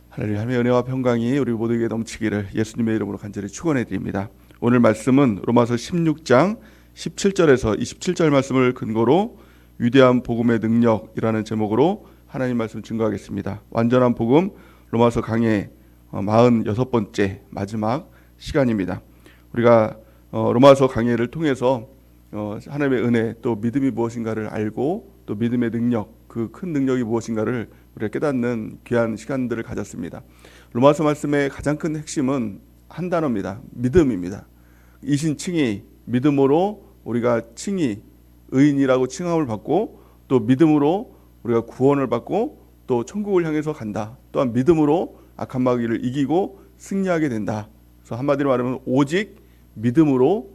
하나님의 은혜와 평강이 우리 모두에게 넘치기를 예수님의 이름으로 간절히 축원해 드립니다. 오늘 말씀은 로마서 16장 17절에서 27절 말씀을 근거로 위대한 복음의 능력이라는 제목으로 하나님 말씀 증거하겠습니다. 완전한 복음 로마서 강의 46번째 마지막 시간입니다. 우리가 로마서 강의를 통해서 하나님의 은혜 또 믿음이 무엇인가를 알고 또 믿음의 능력, 그 큰 능력이 무엇인가를 우리가 깨닫는 귀한 시간들을 가졌습니다. 로마서 말씀의 가장 큰 핵심은 한 단어입니다. 믿음입니다. 이신칭의 믿음으로 우리가 칭의 의인이라고 칭함을 받고 또 믿음으로 우리가 구원을 받고 또 천국을 향해서 간다. 또한 믿음으로 악한 마귀를 이기고 승리하게 된다. 그래서 한마디로 말하면 오직 믿음으로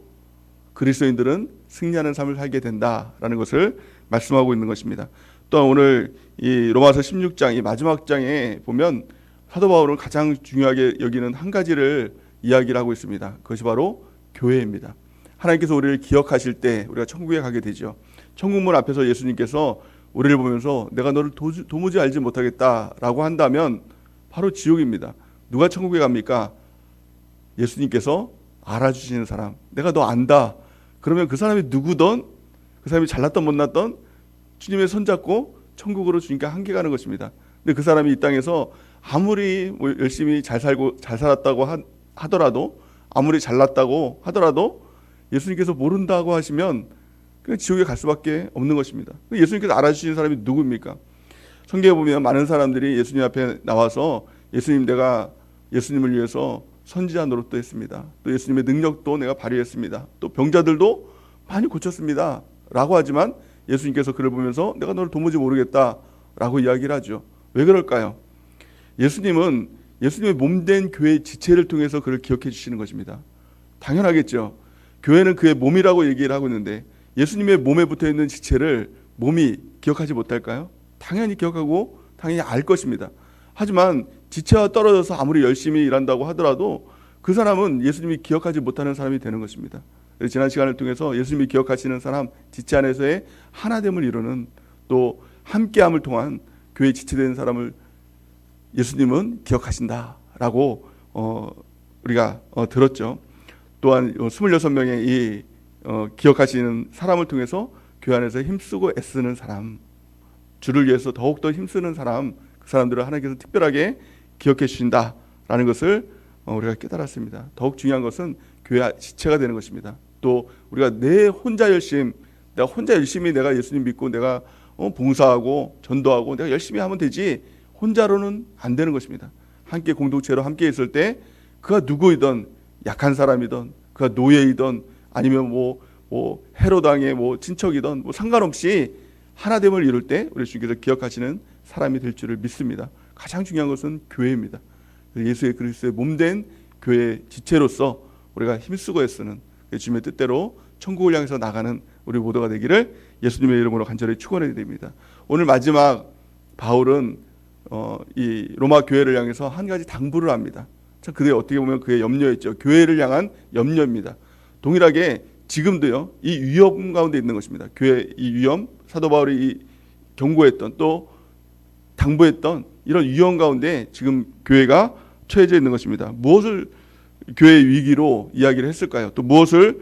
그리스도인들은 승리하는 삶을 살게 된다라는 것을 말씀하고 있는 것입니다. 또한 오늘 이 로마서 16장 이 마지막 장에 보면 사도 바울은 가장 중요하게 여기는 한 가지를 이야기를 하고 있습니다. 그것이 바로 교회입니다. 하나님께서 우리를 기억하실 때 우리가 천국에 가게 되죠. 천국문 앞에서 예수님께서 우리를 보면서 내가 너를 도무지 알지 못하겠다라고 한다면 바로 지옥입니다. 누가 천국에 갑니까? 예수님께서 알아주시는 사람. 내가 너 안다. 그러면 그 사람이 누구든 그 사람이 잘났던 못났던 주님의 손잡고 천국으로 주님께 함께 가는 것입니다. 근데 그 사람이 이 땅에서 아무리 열심히 잘 살고 잘 살았다고 하더라도 아무리 잘났다고 하더라도 예수님께서 모른다고 하시면 그냥 지옥에 갈 수밖에 없는 것입니다. 예수님께서 알아주시는 사람이 누구입니까? 성경에 보면 많은 사람들이 예수님 앞에 나와서 예수님 내가 예수님을 위해서 선지자 노릇도 했습니다. 또 예수님의 능력도 내가 발휘했습니다. 또 병자들도 많이 고쳤습니다. 라고 하지만 예수님께서 그를 보면서 내가 너를 도무지 모르겠다 라고 이야기를 하죠. 왜 그럴까요? 예수님은 예수님의 몸된 교회의 지체를 통해서 그를 기억해 주시는 것입니다. 당연하겠죠. 교회는 그의 몸이라고 얘기를 하고 있는데 예수님의 몸에 붙어있는 지체를 몸이 기억하지 못할까요? 당연히 기억하고 당연히 알 것입니다. 하지만 지체와 떨어져서 아무리 열심히 일한다고 하더라도 그 사람은 예수님이 기억하지 못하는 사람이 되는 것입니다. 지난 시간을 통해서 예수님이 기억하시는 사람, 지체 안에서의 하나됨을 이루는 또 함께함을 통한 교회에 지체된 사람을 예수님은 기억하신다라고 우리가 들었죠. 또한 26명의 이 기억하시는 사람을 통해서 교회 안에서 힘쓰고 애쓰는 사람, 주를 위해서 더욱더 힘쓰는 사람, 그 사람들을 하나님께서 특별하게 기억해 주신다라는 것을 우리가 깨달았습니다. 더욱 중요한 것은 교회 지체가 되는 것입니다. 또 우리가 내 혼자 열심히 내가 예수님 믿고 내가 봉사하고 전도하고 내가 열심히 하면 되지 혼자로는 안 되는 것입니다. 함께 공동체로 함께 있을 때 그가 누구이든 약한 사람이든 그가 노예이든 아니면 뭐 헤로당의 친척이든 상관없이 하나됨을 이룰 때 우리 주님께서 기억하시는 사람이 될 줄을 믿습니다. 가장 중요한 것은 교회입니다. 예수의 그리스도의 몸된 교회의 지체로서 우리가 힘쓰고 애쓰는 주님의 뜻대로 천국을 향해서 나가는 우리 모두가 되기를 예수님의 이름으로 간절히 축원해 드립니다. 오늘 마지막 바울은 이 로마 교회를 향해서 한 가지 당부를 합니다. 참 그게 어떻게 보면 그의 염려였죠. 교회를 향한 염려입니다. 동일하게 지금도요 이 위험 가운데 있는 것입니다. 교회 이 위험, 사도 바울이 이 경고했던 또 당부했던 이런 위험 가운데 지금 교회가 처해져 있는 것입니다. 무엇을 교회의 위기로 이야기를 했을까요? 또 무엇을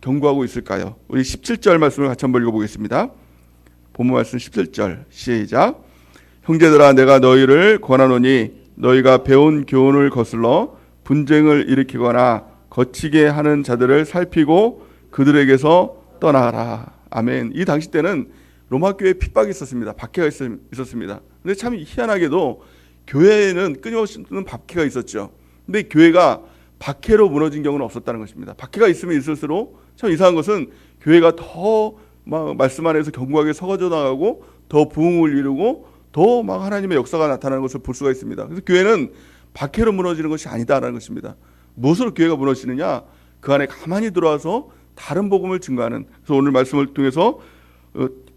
경고하고 있을까요? 우리 17절 말씀을 같이 한번 읽어보겠습니다. 본문 말씀 17절 시작. 형제들아 내가 너희를 권하노니 너희가 배운 교훈을 거슬러 분쟁을 일으키거나 거치게 하는 자들을 살피고 그들에게서 떠나라. 아멘. 이 당시 때는 로마 교회에 핍박이 있었습니다. 박해가 있었습니다. 근데 참 희한하게도 교회에는 끊임없이 박해가 있었죠. 근데 교회가 박해로 무너진 경우는 없었다는 것입니다. 박해가 있으면 있을수록 참 이상한 것은 교회가 더 막 말씀 안에서 견고하게 서가져 나가고 더 부흥을 이루고 더 막 하나님의 역사가 나타나는 것을 볼 수가 있습니다. 그래서 교회는 박해로 무너지는 것이 아니다라는 것입니다. 무엇으로 교회가 무너지느냐? 그 안에 가만히 들어와서 다른 복음을 증거하는. 그래서 오늘 말씀을 통해서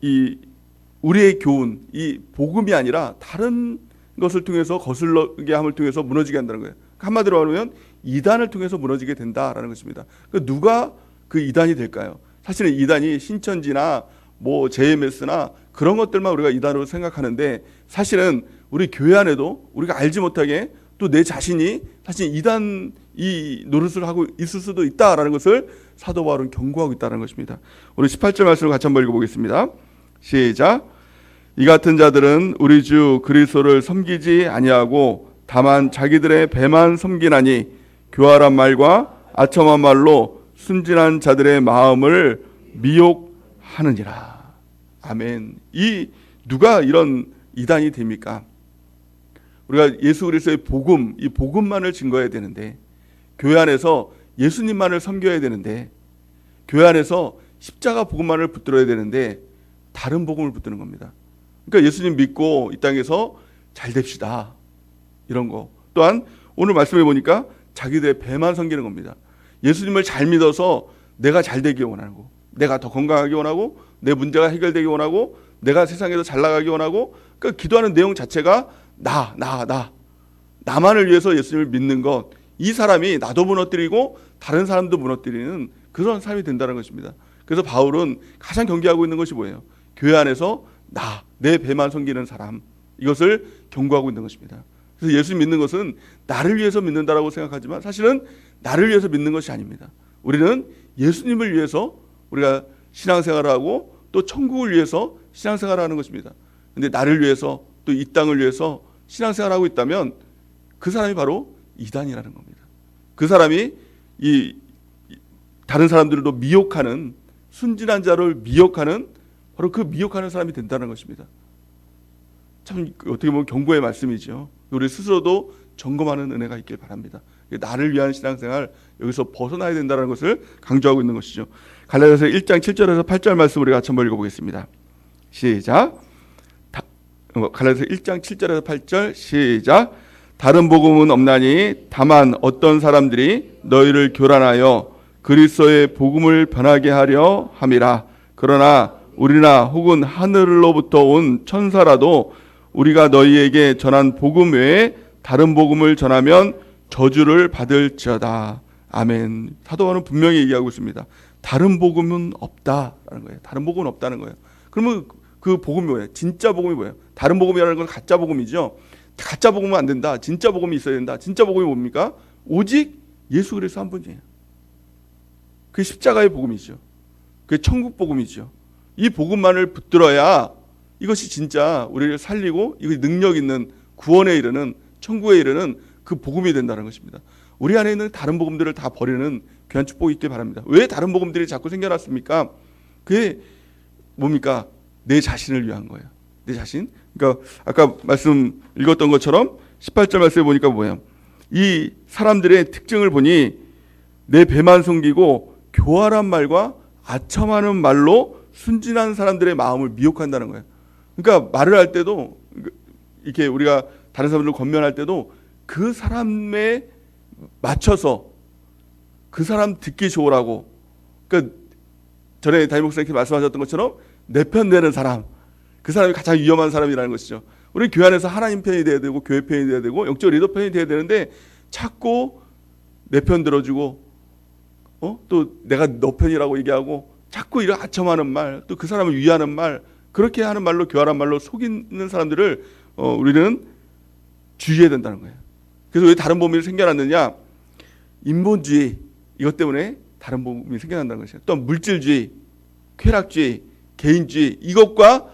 이 우리의 교훈, 이 복음이 아니라 다른 것을 통해서 거슬러게 함을 통해서 무너지게 한다는 거예요. 한마디로 말하면 이단을 통해서 무너지게 된다라는 것입니다. 누가 그 이단이 될까요? 사실은 이단이 신천지나 JMS나 그런 것들만 우리가 이단으로 생각하는데 사실은 우리 교회 안에도 우리가 알지 못하게 또 내 자신이 사실 이단 이 노릇을 하고 있을 수도 있다라는 것을 사도 바울은 경고하고 있다는 것입니다. 우리 18절 말씀을 같이 한번 읽어보겠습니다. 시작. 이 같은 자들은 우리 주 그리스도를 섬기지 아니하고 다만 자기들의 배만 섬기나니 교활한 말과 아첨한 말로 순진한 자들의 마음을 미혹하느니라. 아멘. 이 누가 이런 이단이 됩니까? 우리가 예수 그리스도의 복음, 이 복음만을 증거해야 되는데, 교회 안에서 예수님만을 섬겨야 되는데, 교회 안에서 십자가 복음만을 붙들어야 되는데 다른 복음을 붙드는 겁니다. 그러니까 예수님 믿고 이 땅에서 잘 됩시다, 이런 거. 또한 오늘 말씀해 보니까 자기들의 배만 섬기는 겁니다. 예수님을 잘 믿어서 내가 잘 되기 원하고, 내가 더 건강하기 원하고, 내 문제가 해결되기 원하고, 내가 세상에서 잘 나가기 원하고, 그러니까 기도하는 내용 자체가 나만을 위해서 예수님을 믿는 것, 이 사람이 나도 무너뜨리고 다른 사람도 무너뜨리는 그런 삶이 된다는 것입니다. 그래서 바울은 가장 경계하고 있는 것이 뭐예요? 교회 안에서 내 배만 섬기는 사람, 이것을 경고하고 있는 것입니다. 그래서 예수님 믿는 것은 나를 위해서 믿는다라고 생각하지만 사실은 나를 위해서 믿는 것이 아닙니다. 우리는 예수님을 위해서 우리가 신앙생활을 하고 또 천국을 위해서 신앙생활을 하는 것입니다. 근데 나를 위해서 또 이 땅을 위해서 신앙생활을 하고 있다면 그 사람이 바로 이단이라는 겁니다. 그 사람이 이 다른 사람들도 미혹하는, 순진한 자를 미혹하는, 바로 그 미혹하는 사람이 된다는 것입니다. 참 어떻게 보면 경고의 말씀이죠. 우리 스스로도 점검하는 은혜가 있길 바랍니다. 나를 위한 신앙생활, 여기서 벗어나야 된다는 것을 강조하고 있는 것이죠. 갈라디아서 1장 7절에서 8절 말씀 우리가 같이 한번 읽어보겠습니다. 시작. 갈라디아서 1장 7절에서 8절 시작. 다른 복음은 없나니 다만 어떤 사람들이 너희를 교란하여 그리스도의 복음을 변하게 하려 함이라. 그러나 우리나 혹은 하늘로부터 온 천사라도 우리가 너희에게 전한 복음 외에 다른 복음을 전하면 저주를 받을지어다. 아멘. 사도 바울은 분명히 얘기하고 있습니다. 다른 복음은 없다라는 거예요. 다른 복음은 없다는 거예요. 그러면 그 복음이 뭐예요? 진짜 복음이 뭐예요? 다른 복음이라는 건 가짜 복음이죠. 가짜 복음은 안 된다. 진짜 복음이 있어야 된다. 진짜 복음이 뭡니까? 오직 예수 그리스도 한 분이에요. 그게 십자가의 복음이죠. 그게 천국 복음이죠. 이 복음만을 붙들어야 이것이 진짜 우리를 살리고 이것이 능력 있는 구원에 이르는, 천국에 이르는 그 복음이 된다는 것입니다. 우리 안에 있는 다른 복음들을 다 버리는 귀한 축복이 있길 바랍니다. 왜 다른 복음들이 자꾸 생겨났습니까? 그게 뭡니까? 내 자신을 위한 거예요. 내 자신. 그러니까 아까 말씀 읽었던 것처럼 18절 말씀에 보니까 뭐예요? 이 사람들의 특징을 보니 내 배만 섬기고 교활한 말과 아첨하는 말로 순진한 사람들의 마음을 미혹한다는 거예요. 그러니까 말을 할 때도, 이렇게 우리가 다른 사람들을 권면할 때도 그 사람에 맞춰서 그 사람 듣기 좋으라고, 그러니까 전에 담임 목사님께 말씀하셨던 것처럼 내 편 되는 사람, 그 사람이 가장 위험한 사람이라는 것이죠. 우리 교회 안에서 하나님 편이 돼야 되고 교회 편이 돼야 되고 영적 리더 편이 돼야 되는데 자꾸 내 편 들어주고 또 내가 너 편이라고 얘기하고 자꾸 이런 아첨하는 말, 또 그 사람을 위하는 말, 그렇게 하는 말로, 교활한 말로 속이는 사람들을 우리는 주의해야 된다는 거예요. 그래서 왜 다른 복음이 생겨났느냐? 인본주의, 이것 때문에 다른 복음이 생겨난다는 것이에요. 또 물질주의, 쾌락주의, 개인주의, 이것과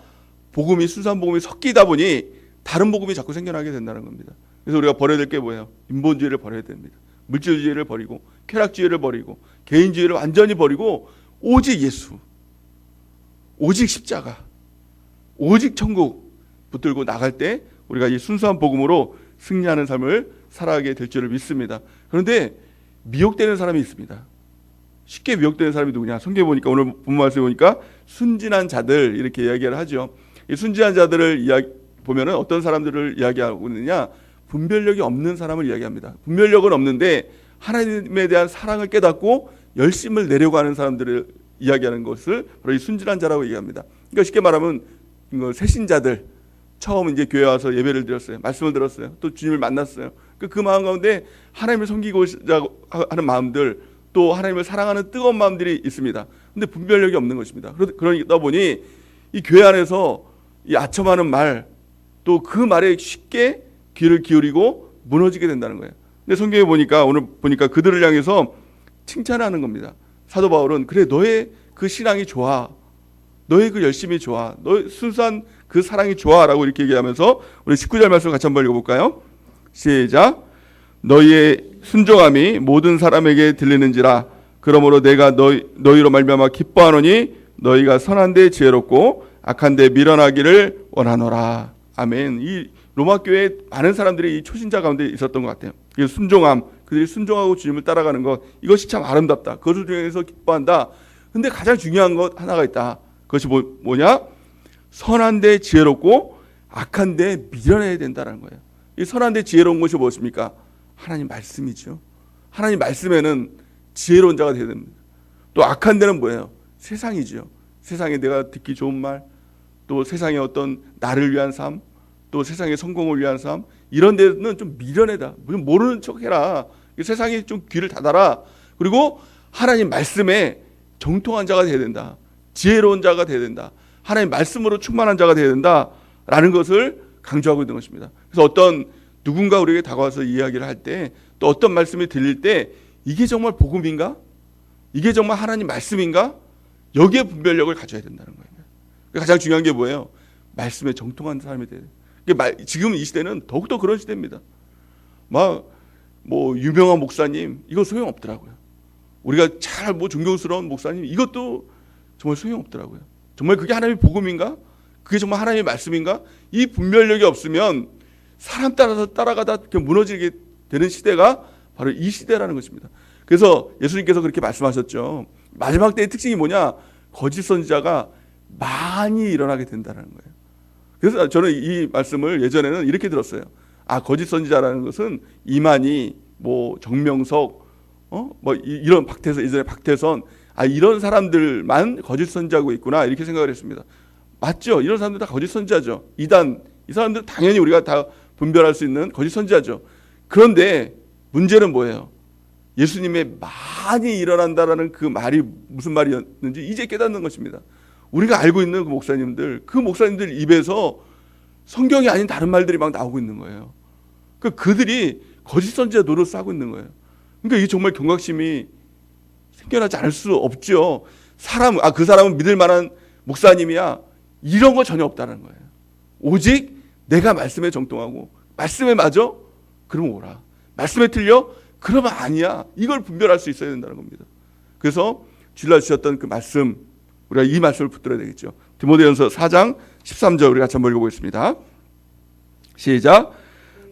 복음이, 순수한 복음이 섞이다 보니 다른 복음이 자꾸 생겨나게 된다는 겁니다. 그래서 우리가 버려야 될 게 뭐예요? 인본주의를 버려야 됩니다. 물질주의를 버리고 쾌락주의를 버리고 개인주의를 완전히 버리고 오직 예수, 오직 십자가, 오직 천국 붙들고 나갈 때 우리가 이 순수한 복음으로 승리하는 삶을 살아가게 될 줄을 믿습니다. 그런데 미혹되는 사람이 있습니다. 쉽게 미혹되는 사람이 누구냐? 성경에 보니까, 오늘 본문 말씀에 보니까 순진한 자들, 이렇게 이야기를 하죠. 이 순진한 자들을 보면은 어떤 사람들을 이야기하고 있느냐? 분별력이 없는 사람을 이야기합니다. 분별력은 없는데 하나님에 대한 사랑을 깨닫고 열심을 내려고 하는 사람들을 이야기하는 것을 바로 이 순진한 자라고 얘기합니다. 그러니까 쉽게 말하면 새신자들, 처음 이제 교회 와서 예배를 드렸어요. 말씀을 들었어요. 또 주님을 만났어요. 그 마음 가운데 하나님을 섬기고자 하는 마음들, 또 하나님을 사랑하는 뜨거운 마음들이 있습니다. 근데 분별력이 없는 것입니다. 그러다 보니 이 교회 안에서 이 아첨하는 말, 또 그 말에 쉽게 귀를 기울이고 무너지게 된다는 거예요. 근데 성경에 보니까 오늘 보니까 그들을 향해서 칭찬하는 겁니다. 사도 바울은 그래 너의 그 신앙이 좋아, 너의 그 열심이 좋아, 너의 순수한 그 사랑이 좋아라고 이렇게 얘기하면서 우리 19절 말씀 같이 한번 읽어볼까요? 시작. 너희의 순종함이 모든 사람에게 들리는지라 그러므로 내가 너희로 말미암아 기뻐하노니 너희가 선한데 지혜롭고 악한데 미련하기를 원하노라. 아멘. 이 로마 교회에 많은 사람들이 이 초신자 가운데 있었던 것 같아요. 이 순종함, 그들이 순종하고 주님을 따라가는 것, 이것이 참 아름답다. 그것을 통해서 기뻐한다. 근데 가장 중요한 것 하나가 있다. 그것이 뭐냐? 선한데 지혜롭고 악한데 미련해야 된다는 거예요. 이 선한데 지혜로운 것이 무엇입니까? 하나님 말씀이죠. 하나님 말씀에는 지혜로운 자가 되어야 됩니다. 또 악한 데는 뭐예요? 세상이죠. 세상에 내가 듣기 좋은 말, 또 세상의 어떤 나를 위한 삶, 또 세상의 성공을 위한 삶, 이런 데는 좀 미련해다. 모르는 척해라. 세상에 좀 귀를 닫아라. 그리고 하나님 말씀에 정통한 자가 되어야 된다. 지혜로운 자가 되어야 된다. 하나님 말씀으로 충만한 자가 되어야 된다라는 것을 강조하고 있는 것입니다. 그래서 어떤 누군가 우리에게 다가와서 이야기를 할 때, 또 어떤 말씀이 들릴 때 이게 정말 복음인가? 이게 정말 하나님 말씀인가? 여기에 분별력을 가져야 된다는 거예요. 가장 중요한 게 뭐예요? 말씀에 정통한 사람이 돼야 돼요. 지금 이 시대는 더욱더 그런 시대입니다. 유명한 목사님 이거 소용없더라고요. 우리가 잘 존경스러운 목사님 이것도 정말 소용없더라고요. 정말 그게 하나님의 복음인가? 그게 정말 하나님의 말씀인가? 이 분별력이 없으면 사람 따라서 따라가다 무너지게 되는 시대가 바로 이 시대라는 것입니다. 그래서 예수님께서 그렇게 말씀하셨죠. 마지막 때의 특징이 뭐냐? 거짓 선지자가 많이 일어나게 된다는 거예요. 그래서 저는 이 말씀을 예전에는 이렇게 들었어요. 거짓 선지자라는 것은 이만희, 정명석, 이런 예전에 박태선, 이런 사람들만 거짓 선지자고 있구나 이렇게 생각을 했습니다. 맞죠? 이런 사람들 다 거짓 선지자죠. 이단, 이 사람들 당연히 우리가 다 분별할 수 있는 거짓 선지자죠. 그런데 문제는 뭐예요? 예수님의 많이 일어난다라는 그 말이 무슨 말이었는지 이제 깨닫는 것입니다. 우리가 알고 있는 그 목사님들 입에서 성경이 아닌 다른 말들이 막 나오고 있는 거예요. 그들이 거짓 선지자 노릇을 하고 있는 거예요. 그러니까 이게 정말 경각심이 생겨나지 않을 수 없죠. 그 사람은 믿을 만한 목사님이야. 이런 거 전혀 없다는 거예요. 오직 내가 말씀에 정통하고 말씀에 맞아? 그러면 오라. 말씀에 틀려? 그러면 아니야. 이걸 분별할 수 있어야 된다는 겁니다. 그래서 주일날 주셨던 그 말씀, 우리가 이 말씀을 붙들어야 되겠죠. 디모데전서 4장 13절 우리 같이 한번 읽어보겠습니다. 시작.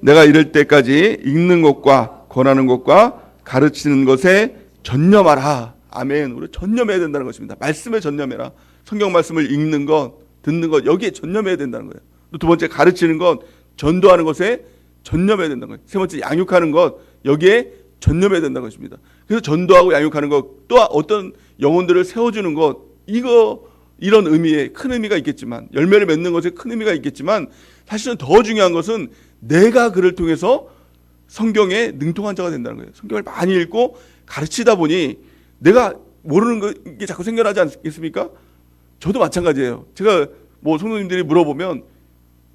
내가 이럴 때까지 읽는 것과 권하는 것과 가르치는 것에 전념하라. 아멘. 우리 전념해야 된다는 것입니다. 말씀에 전념해라. 성경 말씀을 읽는 것, 듣는 것, 여기에 전념해야 된다는 거예요. 또 두 번째, 가르치는 것, 전도하는 것에 전념해야 된다는 거예요. 세 번째, 양육하는 것, 여기에 전념해야 된다는 것입니다. 그래서 전도하고 양육하는 것, 또 어떤 영혼들을 세워주는 것, 이런 의미에 큰 의미가 있겠지만, 열매를 맺는 것에 큰 의미가 있겠지만, 사실은 더 중요한 것은 내가 그를 통해서 성경에 능통한 자가 된다는 거예요. 성경을 많이 읽고 가르치다 보니 내가 모르는 게 자꾸 생겨나지 않겠습니까? 저도 마찬가지예요. 제가 성도님들이 물어보면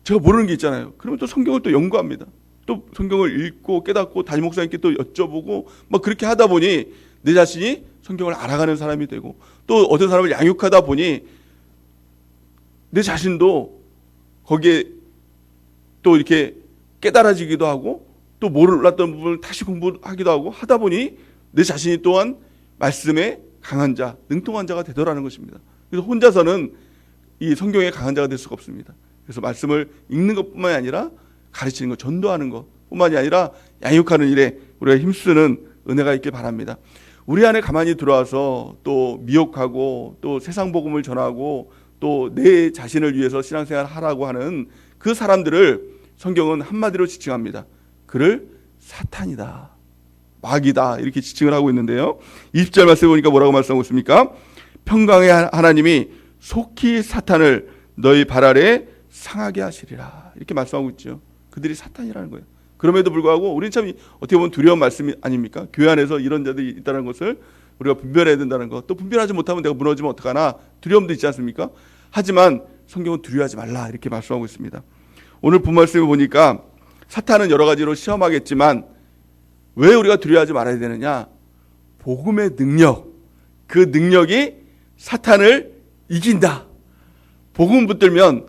제가 모르는 게 있잖아요. 그러면 또 성경을 또 연구합니다. 또 성경을 읽고 깨닫고 담임 목사님께 또 여쭤보고 그렇게 하다 보니 내 자신이 성경을 알아가는 사람이 되고, 또 어떤 사람을 양육하다 보니 내 자신도 거기에 또 이렇게 깨달아지기도 하고, 또 몰랐던 부분을 다시 공부하기도 하고 하다 보니 내 자신이 또한 말씀에 강한 자, 능통한 자가 되더라는 것입니다. 그래서 혼자서는 이 성경에 강한 자가 될 수가 없습니다. 그래서 말씀을 읽는 것뿐만이 아니라 가르치는 것, 전도하는 것뿐만이 아니라 양육하는 일에 우리가 힘쓰는 은혜가 있길 바랍니다. 우리 안에 가만히 들어와서 또 미혹하고 또 세상 복음을 전하고 또 내 자신을 위해서 신앙생활을 하라고 하는 그 사람들을 성경은 한마디로 지칭합니다. 그를 사탄이다, 마귀다, 이렇게 지칭을 하고 있는데요. 20절 말씀에 보니까 뭐라고 말씀하고 있습니까? 평강의 하나님이 속히 사탄을 너희 발 아래 상하게 하시리라, 이렇게 말씀하고 있죠. 그들이 사탄이라는 거예요. 그럼에도 불구하고 우리는 참 어떻게 보면 두려운 말씀이 아닙니까? 교회 안에서 이런 자들이 있다는 것을 우리가 분별해야 된다는 것, 또 분별하지 못하면 내가 무너지면 어떡하나 두려움도 있지 않습니까? 하지만 성경은 두려워하지 말라, 이렇게 말씀하고 있습니다. 오늘 본 말씀에 보니까 사탄은 여러 가지로 시험하겠지만 왜 우리가 두려워하지 말아야 되느냐? 복음의 능력, 그 능력이 사탄을 이긴다. 복음 붙들면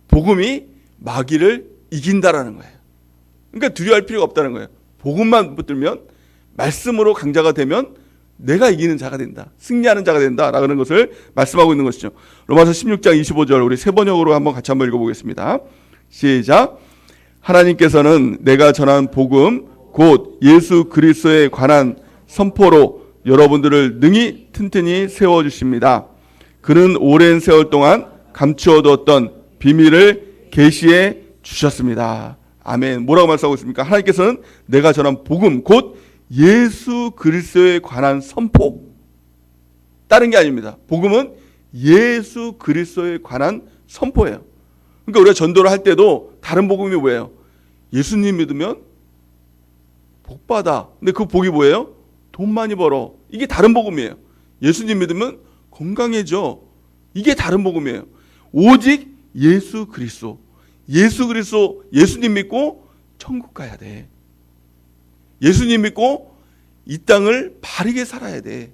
복음이 마귀를 이긴다라는 거예요. 그러니까 두려워할 필요가 없다는 거예요. 복음만 붙들면, 말씀으로 강자가 되면 내가 이기는 자가 된다. 승리하는 자가 된다라는 것을 말씀하고 있는 것이죠. 로마서 16장 25절 우리 세 번역으로 한번 같이 한번 읽어보겠습니다. 시작. 하나님께서는 내가 전한 복음 곧 예수 그리스도에 관한 선포로 여러분들을 능히 튼튼히 세워주십니다. 그는 오랜 세월 동안 감추어두었던 비밀을 계시해 주셨습니다. 아멘. 뭐라고 말씀하고 있습니까? 하나님께서는 내가 전한 복음 곧 예수 그리스도에 관한 선포, 다른 게 아닙니다. 복음은 예수 그리스도에 관한 선포예요. 그러니까 우리가 전도를 할 때도 다른 복음이 뭐예요? 예수님 믿으면 복 받아. 근데 그 복이 뭐예요? 돈 많이 벌어. 이게 다른 복음이에요. 예수님 믿으면 건강해져. 이게 다른 복음이에요. 오직 예수 그리스도, 예수님 믿고 천국 가야 돼. 예수님 믿고 이 땅을 바르게 살아야 돼.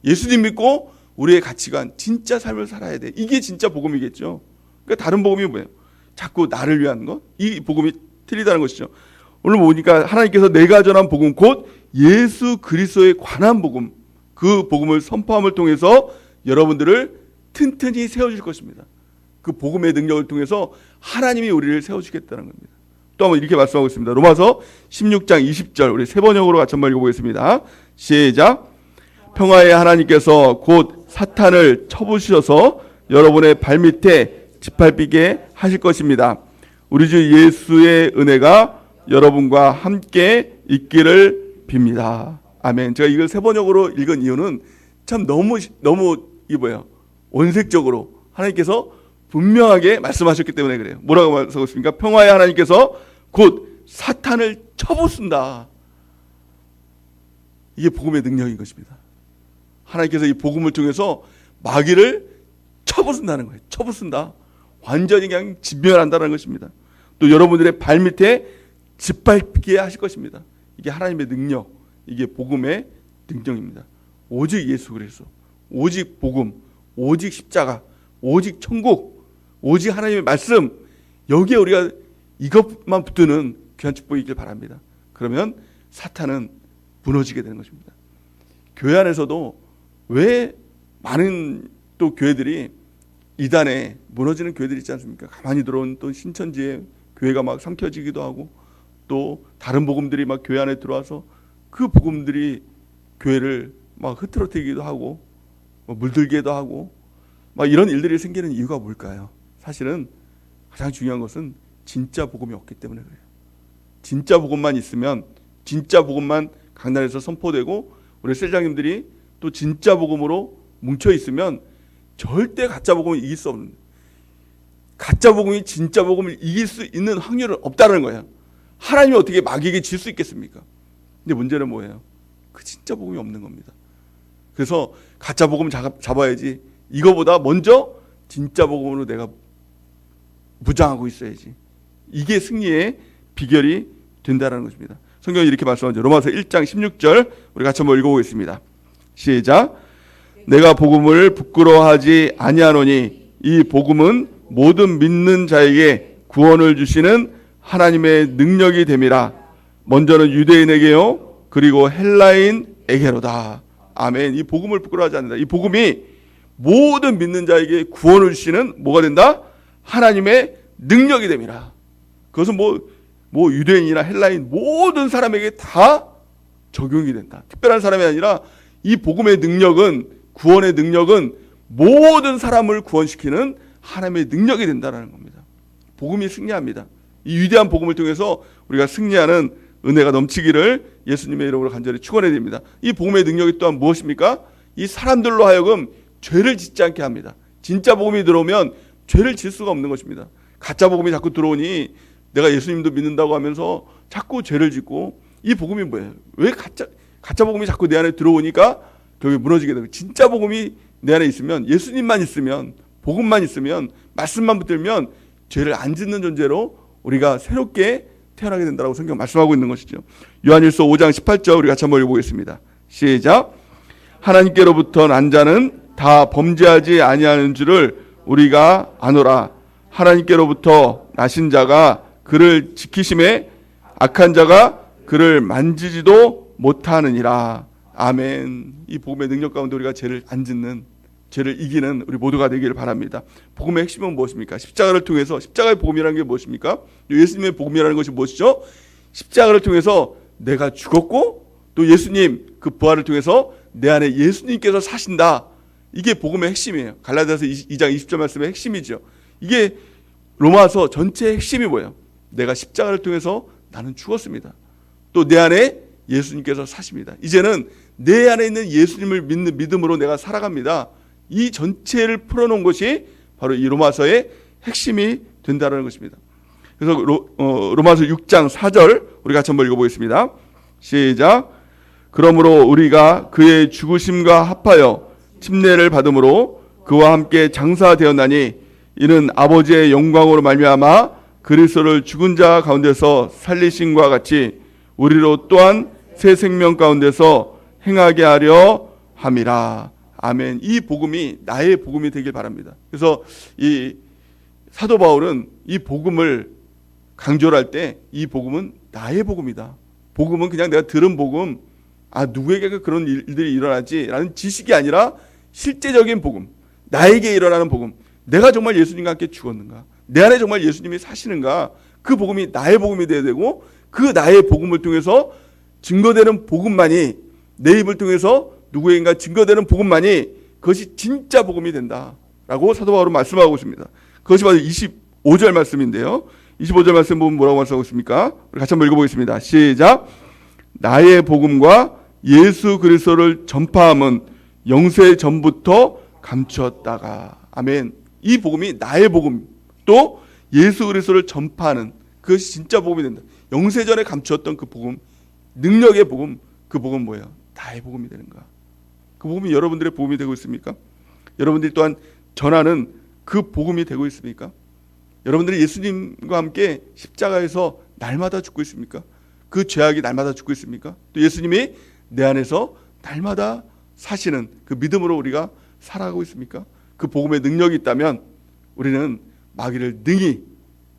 예수님 믿고 우리의 가치관, 진짜 삶을 살아야 돼. 이게 진짜 복음이겠죠. 그러니까 다른 복음이 뭐예요? 자꾸 나를 위한 것? 이 복음이 틀리다는 것이죠. 오늘 보니까 하나님께서 내가 전한 복음 곧 예수 그리스도에 관한 복음, 그 복음을 선포함을 통해서 여러분들을 튼튼히 세워줄 것입니다. 그 복음의 능력을 통해서 하나님이 우리를 세워주겠다는 겁니다. 또 한번 이렇게 말씀하고 있습니다. 로마서 16장 20절 우리 세 번역으로 같이 한번 읽어보겠습니다. 시작. 평화의 하나님께서 곧 사탄을 쳐부수셔서 여러분의 발밑에 짓밟히게 하실 것입니다. 우리 주 예수의 은혜가 여러분과 함께 있기를 빕니다. 아멘. 제가 이걸 세 번역으로 읽은 이유는 참 너무 이 뭐예요? 원색적으로 하나님께서 분명하게 말씀하셨기 때문에 그래요. 뭐라고 말씀하고 있습니까? 평화의 하나님께서 곧 사탄을 쳐부순다. 이게 복음의 능력인 것입니다. 하나님께서 이 복음을 통해서 마귀를 쳐부순다는 거예요. 쳐부순다. 완전히 그냥 진멸한다는 것입니다. 또 여러분들의 발밑에 짓밟히게 하실 것입니다. 이게 하나님의 능력, 이게 복음의 능력입니다. 오직 예수 그리스도, 오직 복음, 오직 십자가, 오직 천국, 오직 하나님의 말씀, 여기에 우리가 이것만 붙드는 귀한 축복이길 바랍니다. 그러면 사탄은 무너지게 되는 것입니다. 교회 안에서도 왜 많은 또 교회들이 이단에 무너지는 교회들이 있지 않습니까? 가만히 들어온 또 신천지에 교회가 막 삼켜지기도 하고 또 다른 복음들이 막 교회 안에 들어와서 그 복음들이 교회를 막 흐트러뜨리기도 하고 물들기도 하고 막 이런 일들이 생기는 이유가 뭘까요? 사실은 가장 중요한 것은 진짜 복음이 없기 때문에 그래요. 진짜 복음만 있으면, 진짜 복음만 강단에서 선포되고 우리 셀장님들이 또 진짜 복음으로 뭉쳐 있으면 절대 가짜 복음을 이길 수 없는, 가짜 복음이 진짜 복음을 이길 수 있는 확률은 없다는 거예요. 하나님이 어떻게 마귀에게 질 수 있겠습니까? 근데 문제는 뭐예요? 그 진짜 복음이 없는 겁니다. 그래서 가짜 복음 잡아야지. 이거보다 먼저 진짜 복음으로 내가 무장하고 있어야지. 이게 승리의 비결이 된다는 것입니다. 성경이 이렇게 말씀하죠. 로마서 1장 16절 우리 같이 한번 읽어보겠습니다. 시작. 내가 복음을 부끄러워하지 아니하노니 이 복음은 모든 믿는 자에게 구원을 주시는 하나님의 능력이 됨이라. 먼저는 유대인에게요 그리고 헬라인에게로다. 아멘. 이 복음을 부끄러워하지 않는다. 이 복음이 모든 믿는 자에게 구원을 주시는 뭐가 된다? 하나님의 능력이 됨이라. 그것은 뭐 유대인이나 헬라인 모든 사람에게 다 적용이 된다. 특별한 사람이 아니라 이 복음의 능력은, 구원의 능력은 모든 사람을 구원시키는 하나님의 능력이 된다는 겁니다. 복음이 승리합니다. 이 위대한 복음을 통해서 우리가 승리하는 은혜가 넘치기를 예수님의 이름으로 간절히 축원해 드립니다. 이 복음의 능력이 또한 무엇입니까? 이 사람들로 하여금 죄를 짓지 않게 합니다. 진짜 복음이 들어오면 죄를 질 수가 없는 것입니다. 가짜 복음이 자꾸 들어오니 내가 예수님도 믿는다고 하면서 자꾸 죄를 짓고, 이 복음이 뭐예요? 왜 가짜 복음이 자꾸 내 안에 들어오니까 결국에 무너지게 되고, 진짜 복음이 내 안에 있으면, 예수님만 있으면, 복음만 있으면, 말씀만 붙들면 죄를 안 짓는 존재로 우리가 새롭게 태어나게 된다고 성경 말씀하고 있는 것이죠. 요한일서 5장 18절 우리 같이 한번 읽어보겠습니다. 시작. 하나님께로부터 난 자는 다 범죄하지 아니하는 줄을 우리가 아노라. 하나님께로부터 나신 자가 그를 지키심에 악한 자가 그를 만지지도 못하느니라. 아멘. 이 복음의 능력 가운데 우리가 죄를 안 짓는, 죄를 이기는 우리 모두가 되기를 바랍니다. 복음의 핵심은 무엇입니까? 십자가를 통해서, 십자가의 복음이라는 게 무엇입니까? 예수님의 복음이라는 것이 무엇이죠? 십자가를 통해서 내가 죽었고 또 예수님 그 부활을 통해서 내 안에 예수님께서 사신다. 이게 복음의 핵심이에요. 갈라디아서 2장 20절 말씀의 핵심이죠. 이게 로마서 전체의 핵심이 뭐예요? 내가 십자가를 통해서 나는 죽었습니다. 또 내 안에 예수님께서 사십니다. 이제는 내 안에 있는 예수님을 믿는 믿음으로 내가 살아갑니다. 이 전체를 풀어놓은 것이 바로 이 로마서의 핵심이 된다는 것입니다. 그래서 로마서 6장 4절 우리 같이 한번 읽어보겠습니다. 시작. 그러므로 우리가 그의 죽으심과 합하여 침례를 받음으로 그와 함께 장사되었나니 이는 아버지의 영광으로 말미암아 그리스도를 죽은 자 가운데서 살리심과 같이 우리로 또한 새 생명 가운데서 행하게 하려 함이라. 아멘. 이 복음이 나의 복음이 되길 바랍니다. 그래서 이 사도 바울은 이 복음을 강조를 할 때 이 복음은 나의 복음이다. 복음은 그냥 내가 들은 복음, 누구에게 그런 일들이 일어나지라는 지식이 아니라 실제적인 복음, 나에게 일어나는 복음. 내가 정말 예수님과 함께 죽었는가? 내 안에 정말 예수님이 사시는가? 그 복음이 나의 복음이 되어야 되고 그 나의 복음을 통해서 증거되는 복음만이, 내 입을 통해서 누구에게인가 증거되는 복음만이 그것이 진짜 복음이 된다라고 사도 바울은 말씀하고 있습니다. 그것이 바로 25절 말씀인데요. 25절 말씀 보면 뭐라고 말씀하고 있습니까? 우리 같이 한번 읽어보겠습니다. 시작. 나의 복음과 예수 그리스도를 전파함은 영세 전부터 감추었다가. 아멘. 이 복음이 나의 복음, 또 예수 그리스도를 전파하는 그것이 진짜 복음이 된다. 영세전에 감추었던 그 복음, 능력의 복음, 그 복음 뭐예요? 나의 복음이 되는가? 그 복음이 여러분들의 복음이 되고 있습니까? 여러분들이 또한 전하는 그 복음이 되고 있습니까? 여러분들이 예수님과 함께 십자가에서 날마다 죽고 있습니까? 그 죄악이 날마다 죽고 있습니까? 또 예수님이 내 안에서 날마다 사시는 그 믿음으로 우리가 살아가고 있습니까? 그 복음의 능력이 있다면 우리는 마귀를 능히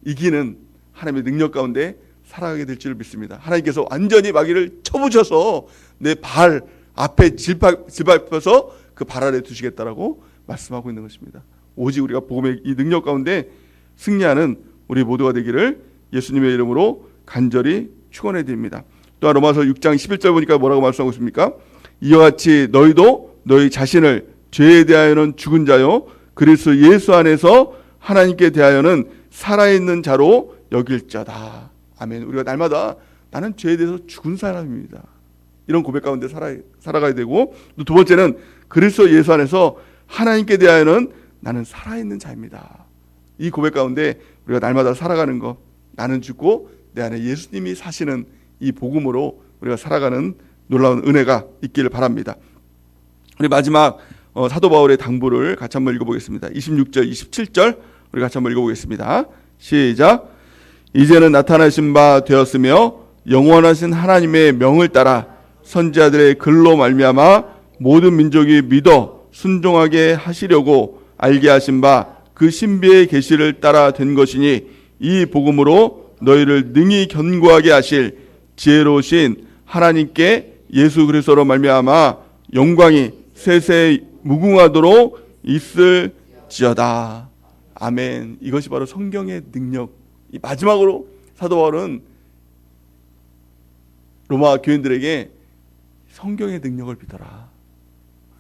이기는 하나님의 능력 가운데 살아가게 될 줄 믿습니다. 하나님께서 완전히 마귀를 쳐부셔서 내 발 앞에 질밟혀서 그 발 아래 두시겠다라고 말씀하고 있는 것입니다. 오직 우리가 복음의 이 능력 가운데 승리하는 우리 모두가 되기를 예수님의 이름으로 간절히 축원해 드립니다. 또한 로마서 6장 11절 보니까 뭐라고 말씀하고 있습니까? 이와 같이 너희도 너희 자신을 죄에 대하여는 죽은 자요 그리스도 예수 안에서 하나님께 대하여는 살아있는 자로 여길 자다. 아멘. 우리가 날마다 나는 죄에 대해서 죽은 사람입니다. 이런 고백 가운데 살아가야 되고, 또 두 번째는 그리스도 예수 안에서 하나님께 대하여는 나는 살아있는 자입니다. 이 고백 가운데 우리가 날마다 살아가는 것, 나는 죽고 내 안에 예수님이 사시는 이 복음으로 우리가 살아가는 놀라운 은혜가 있기를 바랍니다. 우리 마지막 사도 바울의 당부를 같이 한번 읽어보겠습니다. 26절, 27절 우리 같이 한번 읽어보겠습니다. 시작. 이제는 나타나신 바 되었으며 영원하신 하나님의 명을 따라 선지자들의 글로 말미암아 모든 민족이 믿어 순종하게 하시려고 알게 하신 바 그 신비의 계시를 따라 된 것이니 이 복음으로 너희를 능히 견고하게 하실 지혜로우신 하나님께 예수 그리스도로 말미암아 영광이 세세 무궁하도록 있을지어다. 아멘. 이것이 바로 성경의 능력. 이 마지막으로 사도 바울은 로마 교인들에게 성경의 능력을 믿어라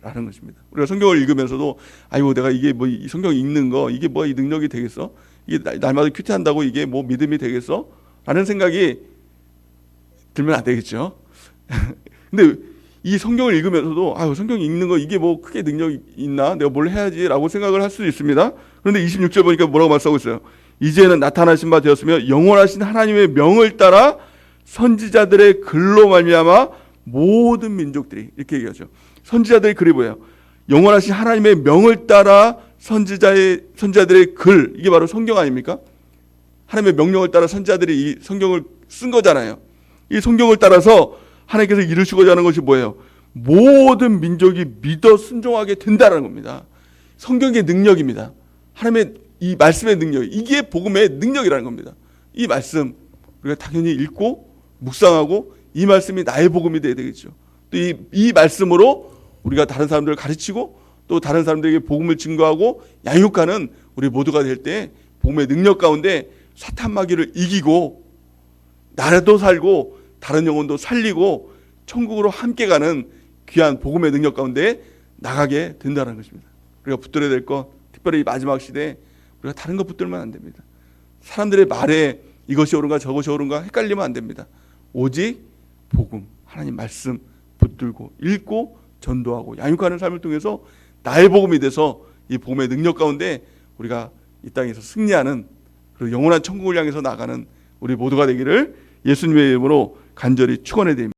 라는 것입니다. 우리가 성경을 읽으면서도 아이고 내가 이게 뭐 이 성경 읽는 거 이게 뭐 이 능력이 되겠어? 이게 날마다 큐티한다고 이게 뭐 믿음이 되겠어? 라는 생각이 들면 안 되겠죠. 근데 이 성경을 읽으면서도 성경 읽는 거 이게 뭐 크게 능력이 있나? 내가 뭘 해야지라고 생각을 할 수도 있습니다. 그런데 26절 보니까 뭐라고 말씀하고 있어요? 이제는 나타나신 바 되었으며 영원하신 하나님의 명을 따라 선지자들의 글로 말미암아 모든 민족들이, 이렇게 얘기하죠. 선지자들의 글이 뭐예요? 영원하신 하나님의 명을 따라 선지자들의 글, 이게 바로 성경 아닙니까? 하나님의 명령을 따라 선지자들이 이 성경을 쓴 거잖아요. 이 성경을 따라서 하나님께서 이루시고자 하는 것이 뭐예요? 모든 민족이 믿어 순종하게 된다는 겁니다. 성경의 능력입니다. 하나님의 이 말씀의 능력, 이게 복음의 능력이라는 겁니다. 이 말씀 우리가 당연히 읽고 묵상하고 이 말씀이 나의 복음이 되어야 되겠죠. 또 이 말씀으로 우리가 다른 사람들을 가르치고 또 다른 사람들에게 복음을 증거하고 양육하는 우리 모두가 될 때 복음의 능력 가운데 사탄 마귀를 이기고 나라도 살고 다른 영혼도 살리고 천국으로 함께 가는 귀한 복음의 능력 가운데 나가게 된다는 것입니다. 우리가 붙들어야 될 것, 특별히 이 마지막 시대에 우리가 다른 것 붙들면 안 됩니다. 사람들의 말에 이것이 옳은가 저것이 옳은가 헷갈리면 안 됩니다. 오직 복음, 하나님 말씀 붙들고 읽고 전도하고 양육하는 삶을 통해서 나의 복음이 돼서 이 복음의 능력 가운데 우리가 이 땅에서 승리하는 그리고 영원한 천국을 향해서 나가는 우리 모두가 되기를 예수님의 이름으로 간절히 축원해 드립니다.